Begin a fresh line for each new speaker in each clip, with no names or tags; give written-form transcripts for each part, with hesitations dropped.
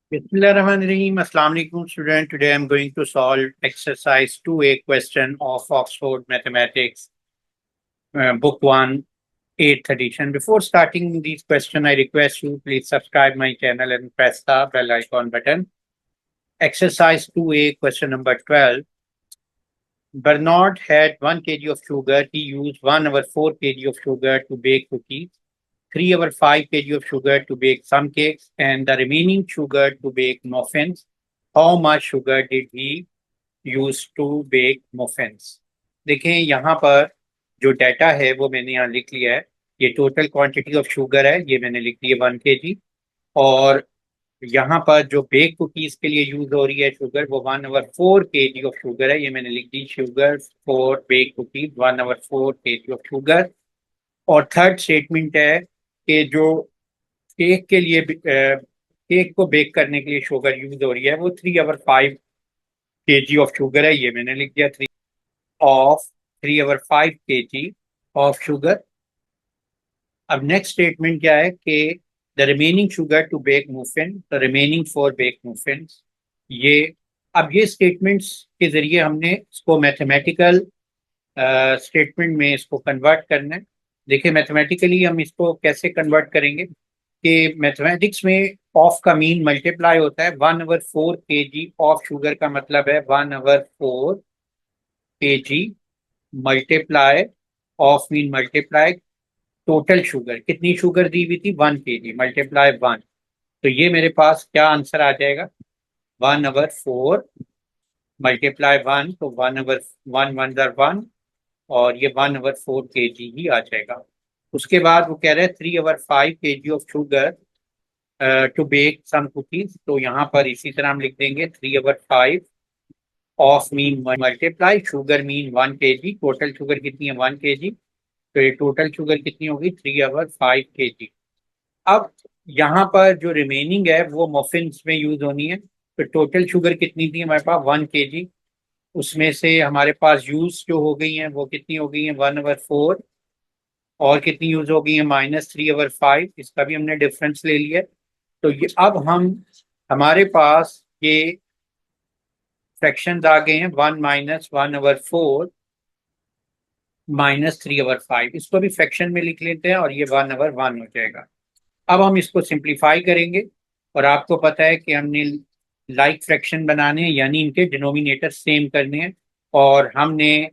Bismillahirrahmanirrahim. Assalamu alaikum, student. Today I'm going to solve exercise 2A question of Oxford Mathematics, book 1, 8th edition. Before starting these question, I request you please subscribe my channel and press the bell icon button. Exercise 2A question number 12. Bernard had 1 kg of sugar. He used 1 over 4 kg of sugar to bake cookies, 3 over 5 kg of sugar to bake some cakes, and the remaining sugar to bake muffins. How much sugar did he use to bake muffins? देखें यहाँ पर जो data है वो मैंने यहाँ लिख लिया है। ये टोटल क्वांटिटी ऑफ शुगर है, ये मैंने लिख ली है 1 kg। और यहाँ पर जो बेक कुकीज के लिए यूज हो रही है शुगर वो 1/4 kg ऑफ शुगर है, ये मैंने लिख दी sugar for bake cookies 1/4 kg of sugar. और थर्ड स्टेटमेंट है कि जो केक के लिए केक को बेक करने के लिए शुगर यूज हो रही है वो 3/5 kg ऑफ शुगर है, ये मैंने लिख दिया 3/5 kg ऑफ शुगर। अब नेक्स्ट स्टेटमेंट क्या है कि the remaining sugar to bake muffin, the remaining for bake muffin. ये अब ये स्टेटमेंट्स के जरिए हमने इसको मैथमेटिकल स्टेटमेंट में इसको कन्वर्ट करना है। देखिए मैथमेटिकली हम इसको कैसे कन्वर्ट करेंगे कि मैथमेटिक्स में ऑफ का मीन मल्टीप्लाई होता है 1/4 kg ऑफ शुगर का मतलब है 1/4 kg multiply of mean multiply total sugar. कितनी शुगर दी हुई थी 1 kg मल्टीप्लाई 1। तो ये मेरे पास क्या आंसर आ जाएगा 1/4 मल्टीप्लाई 1, तो 1/1 और ये 1/4 kg ही आ जाएगा। उसके बाद वो कह रहे हैं 3/5 kg of sugar to bake some cookies, तो यहाँ पर इसी तरह हम लिख देंगे 3/5 of mean multiply sugar mean 1 kg, total sugar कितनी है 1 kg, तो ये टोटल शुगर कितनी होगी 3/5 kg। अब यहाँ पर जो रिमेनिंग है वो मफिन्स में यूज होनी है, तो टोटल शुगर कितनी थी हमारे पास 1 kg, उसमें से हमारे पास यूज जो हो गई हैं वो कितनी हो गई हैं 1/4, और कितनी यूज हो गई है -3/5, इसका भी हमने डिफरेंस ले लिया। तो ये अब हम हमारे पास ये फ्रैक्शंस आ गए हैं 1 - 1/4 -3/5, इसको भी फ्रैक्शन में लिख लेते हैं और ये 1/1 हो जाएगा। अब हम इसको सिंप्लीफाई करेंगे और आपको पता है कि हमने लाइक फ्रैक्शन बनाने हैं, यानी इनके डिनोमिनेटर सेम करने हैं। और हमने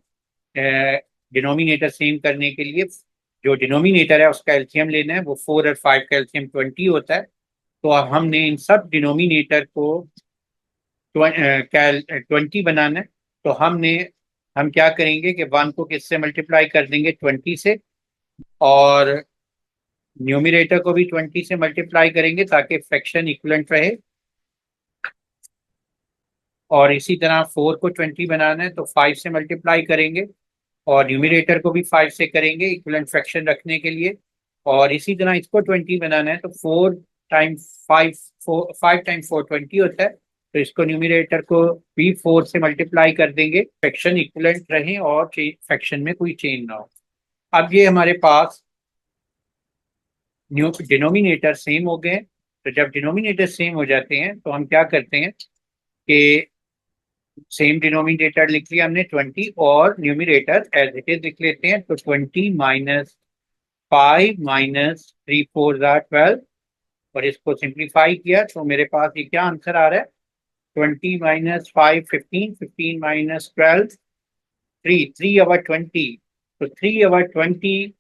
डिनोमिनेटर सेम करने के लिए जो डिनोमिनेटर है उसका एलसीएम लेना है, वो 4 और 5 का एलसीएम 20 होता है। तो अब हमने इन सब डिनोमिनेटर को 20 बनाना है। तो हम क्या करेंगे कि 1 को किससे मल्टीप्लाई कर देंगे 20 से, और न्यूमिरेटर को भी 20 से मल्टीप्लाई करेंगे ताकि फ्रैक्शन इक्वलेंट रहे। और इसी तरह 4 को 20 बनाना है तो 5 से मल्टीप्लाई करेंगे और न्यूमिरेटर को भी 5 से करेंगे इक्वलेंट फ्रैक्शन रखने के लिए। और इसी तरह इसको 20 बनाना है तो 5 टाइम 4 20 होता है, तो इसको न्यूमिरेटर को भी 4 से मल्टीप्लाई कर देंगे, फ्रैक्शन इक्वलेंट रहे और फ्रैक्शन में कोई चेंज ना हो। अब ये हमारे पास न्यू डिनोमिनेटर सेम हो गए। तो जब डिनोमिनेटर सेम हो जाते हैं तो हम क्या करते हैं कि सेम डिनोमिनेटर लिख लिया हमने 20 और न्यूमिरेटर एज इट इज लिख लेते हैं, तो 20 -5 -3 4 12, और इसको सिंप्लीफाई किया तो मेरे पास ये क्या आंसर आ रहा है 20 -5 15, 15 -12 3, 3/20। तो 3/20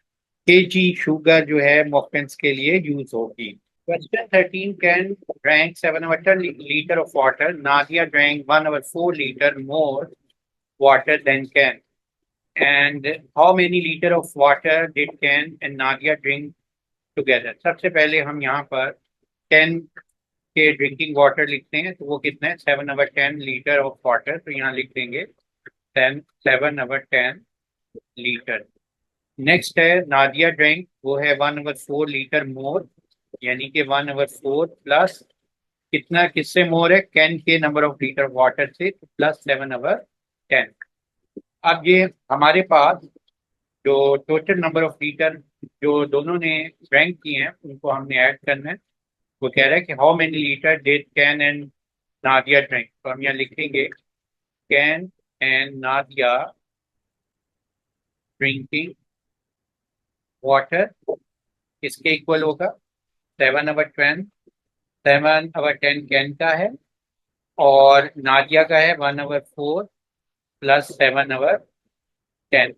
kg शुगर जो है मफिन्स के लिए यूज होगी। Question 13, can drank 7/10 liter of water. Nadia drank 1/4 liter more water than Ken. And how many liter of water did Ken and Nadia drink together? सबसे पहले हम यहाँ पर Ken के ड्रिंकिंग वाटर लिखते हैं, तो वो कितना है 7/10 लीटर ऑफ वाटर, तो यहाँ लिख देंगे 7/10 लीटर। नेक्स्ट है नादिया ड्रिंक, वो है 1/4 लीटर मोर, यानी कि 1/4 प्लस कितना किससे मोर है कैन के नंबर ऑफ लीटर वाटर से, प्लस 7/10। अब ये हमारे पास जो टोटल नंबर ऑफ लीटर जो दोनों ने ड्रिंक किए हैं उनको हमने ऐड करना है। वो कह रहा है कि how many litre did can and Nadia drink, तो हम यहाँ लिखेंगे can and Nadia drinking water, इसके इक्वल होगा 7/10। 7/10 कैन का है और नादिया का है 1/4 प्लस 7/10।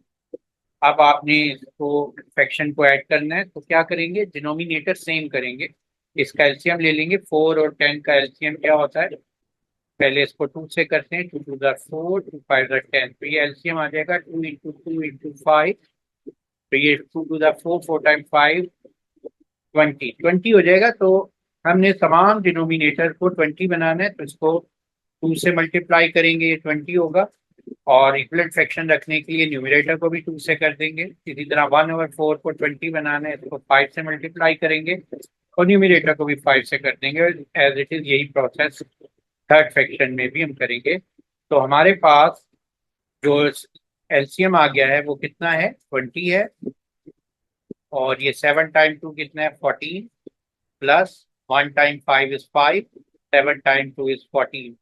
अब आपने इसको फ्रैक्शन को ऐड करना है, तो क्या करेंगे, डिनोमिनेटर सेम करेंगे, इसका एलसीएम ले लेंगे। 4 और 10 का एलसीएम क्या होता है, पहले इसको 2 से करते हैं, 2 to the 4, 2 5 10, तो ये एलसीएम आ जाएगा 2 × 2 × 5, तो ये 2 to the 4, 4 × 5 20 हो जाएगा। तो हमने तमाम डिनोमिनेटर को 20 बनाना है, तो इसको 2 से मल्टीप्लाई करेंगे, ये 20 होगा। और इक्वलेंट फ्रैक्शन रखने के लिए न्यूमरेटर को भी 2 से कर देंगे। इसी तरह 1/4 को 20 बनाना है, इसको 5 से मल्टीप्लाई करेंगे और न्यूमरेटर को भी 5 से कर देंगे। एज इट इज यही प्रोसेस थर्ड फ्रैक्शन में भी हम करेंगे। तो हमारे पास जो एलसीएम आ गया है वो कितना है, 20 है, और ये 7 × 2 कितना है, 14, प्लस 1 × 5 इज 5, 7 × 2 इज 14।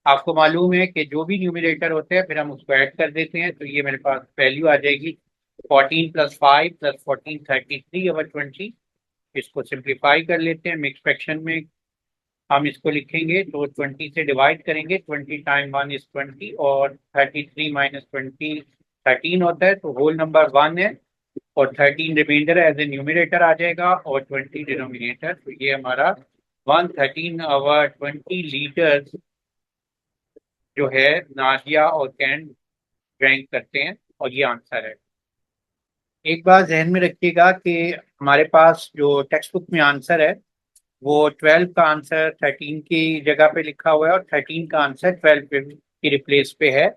आपको मालूम है कि जो भी न्यूमरेटर होते हैं फिर हम उसको ऐड कर देते हैं, तो ये मेरे पास वैल्यू आ जाएगी 14 + 5 + 14 33/20। इसको सिंप्लीफाई कर लेते हैं, मिक्स फ्रैक्शन में हम इसको लिखेंगे तो 20 से डिवाइड करेंगे, 20 × 1 इज 20 और 33 - 20 13 होता है, तो होल नंबर 1 है और 13 रिमाइंडर एज ए न्यूमरेटर आ जाएगा और 20 डिनोमिनेटर। तो ये हमारा 113/20 लीटर जो है नादिया और कैन ड्रिंक करते हैं, और ये आंसर है। एक बात जहन में रखिएगा कि हमारे पास जो टेक्स्ट बुक में आंसर है वो 12 का आंसर 13 की जगह पे लिखा हुआ है और 13 का आंसर 12 की रिप्लेस पे है।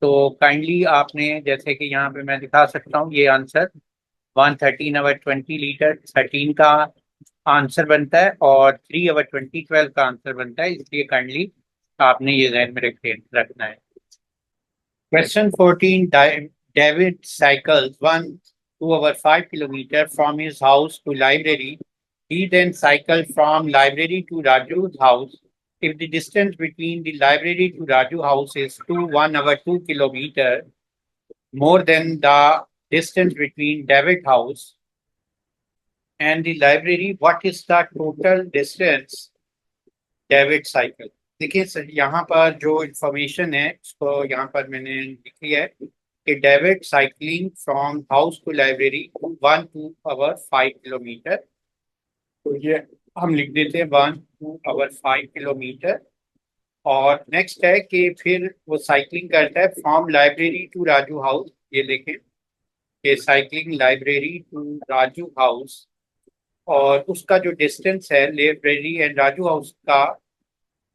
तो काइंडली आपने, जैसे कि यहाँ पे मैं दिखा सकता हूँ, ये आंसर 113/20 लीटर 13 का आंसर बनता है और 3/20 12 का आंसर बनता है, इसलिए काइंडली आपने ये जहन में रखना है। Question 14. David cycles 1 2/5 kilometer from his house to library. He then cycled from library to Raju's house. If the distance between the library to Raju house is 1/2 kilometer, more than the distance between David house and the library, what is the total distance David cycle? देखिए sir, यहाँ पर जो information है उसको यहाँ पर मैंने लिखी है कि David cycling from house to library 1 2/5 kilometre, तो ये हम लिख देते हैं 1 2/5 किलोमीटर। और नेक्स्ट है कि फिर वो साइकिलिंग करता है from library to Raju house, ये देखें कि cycling library to Raju house, और उसका जो डिस्टेंस है लाइब्रेरी एंड राजू हाउस का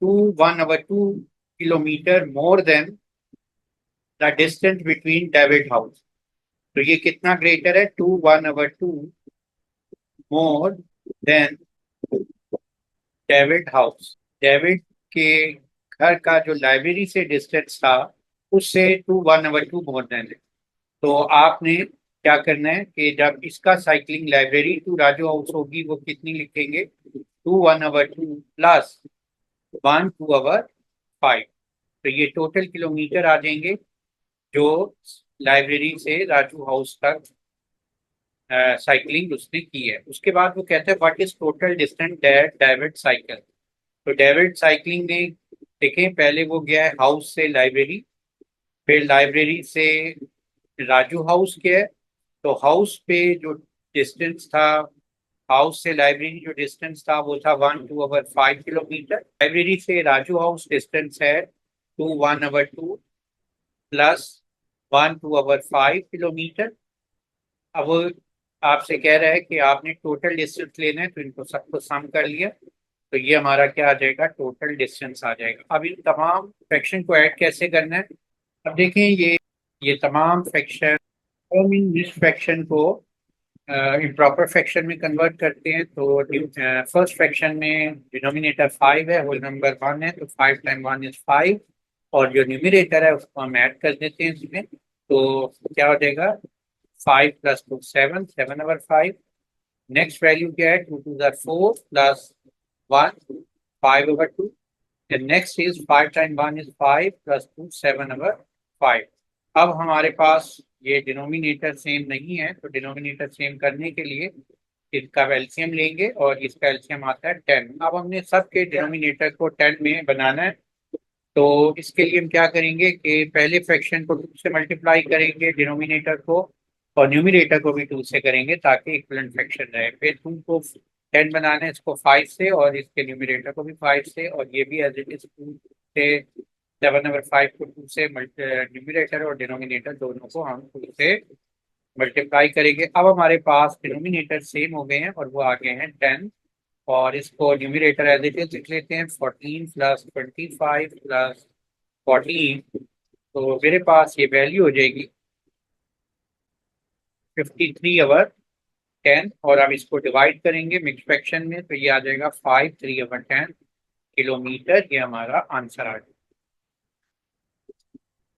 1/2 kilometre more than the distance between David house. तो ये कितना ग्रेटर है, 1/2 more than David house. David के घर का जो लाइब्रेरी से डिस्टेंस था उससे 1/2 मोर देन है। तो आपने क्या करना है कि जब इसका cycling library to Raju house होगी वो कितनी लिखेंगे, 1/2 प्लस 1 2/5, तो ये टोटल किलोमीटर आ जाएंगे जो लाइब्रेरी से राजू हाउस तक साइकिलिंग उसने की है। उसके बाद वो कहते हैं what is total distance that David cycle. तो डेविड साइकिलिंग ने, देखें पहले वो गया है हाउस से लाइब्रेरी, फिर लाइब्रेरी से राजू हाउस गया है, तो हाउस पे जो डिस्टेंस था, हाउस से लाइब्रेरी जो डिस्टेंस था वो था 1 2/5 किलोमीटर। लाइब्रेरी से राजू हाउस डिस्टेंस है 1/2 प्लस 1 2/5 किलोमीटर। अब वो आपसे कह रहा है कि आपने टोटल डिस्टेंस लेना है, तो इनको सबको सम कर लिया, तो ये हमारा क्या आ जाएगा, टोटल डिस्टेंस आ जाएगा। अब इन तमाम फ्रैक्शन को ऐड कैसे करना है, अब देखें ये तमाम फ्रैक्शन, हम इन इस फ्रैक्शन को इम्प्रॉपर फ्रैक्शन में कन्वर्ट करते हैं। तो फर्स्ट फ्रैक्शन में डिनोमिनेटर 5 है, होल नंबर 1 है, तो 5 × 1 इज 5, और जो न्यूमरेटर है उसको हम ऐड कर देते हैं इसमें, तो क्या हो जाएगा 5 + 2 7 7/5। नेक्स्ट वैल्यू क्या है, 2 × 2 = 4 plus 1 5/2. The next is 5 times 1 is 5 plus 2 7/5. अब हमारे पास ये डिनोमिनेटर सेम नहीं है, तो डिनोमिनेटर सेम करने के लिए इसका एलसीएम लेंगे और इसका एलसीएम आता है 10। अब हमने सबके डिनोमिनेटर को 10 में बनाना है, तो इसके लिए हम क्या करेंगे कि पहले फ्रैक्शन को 2 से मल्टीप्लाई करेंगे डिनोमिनेटर को, और न्यूमिनेटर को भी 2 से करेंगे ताकि इक्विवेलेंट फ्रैक्शन रहे। फिर 2 को 10 बनाना है, इसको 5 से, और इसके न्यूमिनेटर को भी 5 से, और ये भी एज इट इज 2 से 7/5 को 2 से न्यूमिनेटर और डिनोमिनेटर दोनों को हम 2 से मल्टीप्लाई करेंगे। अब हमारे पास डिनोमिनेटर सेम हो गए हैं और वो आ गए हैं 10, और इसको न्यूमिनेटर एज इट इज लिख लेते हैं 14 प्लस 25 प्लस 14। तो मेरे पास ये वैल्यू हो जाएगी 53/10, और अब इसको डिवाइड करेंगे मिक्स फ्रैक्शन में, तो ये आ जाएगा 5 3/10 किलोमीटर। ये हमारा आंसर आ जाएगा।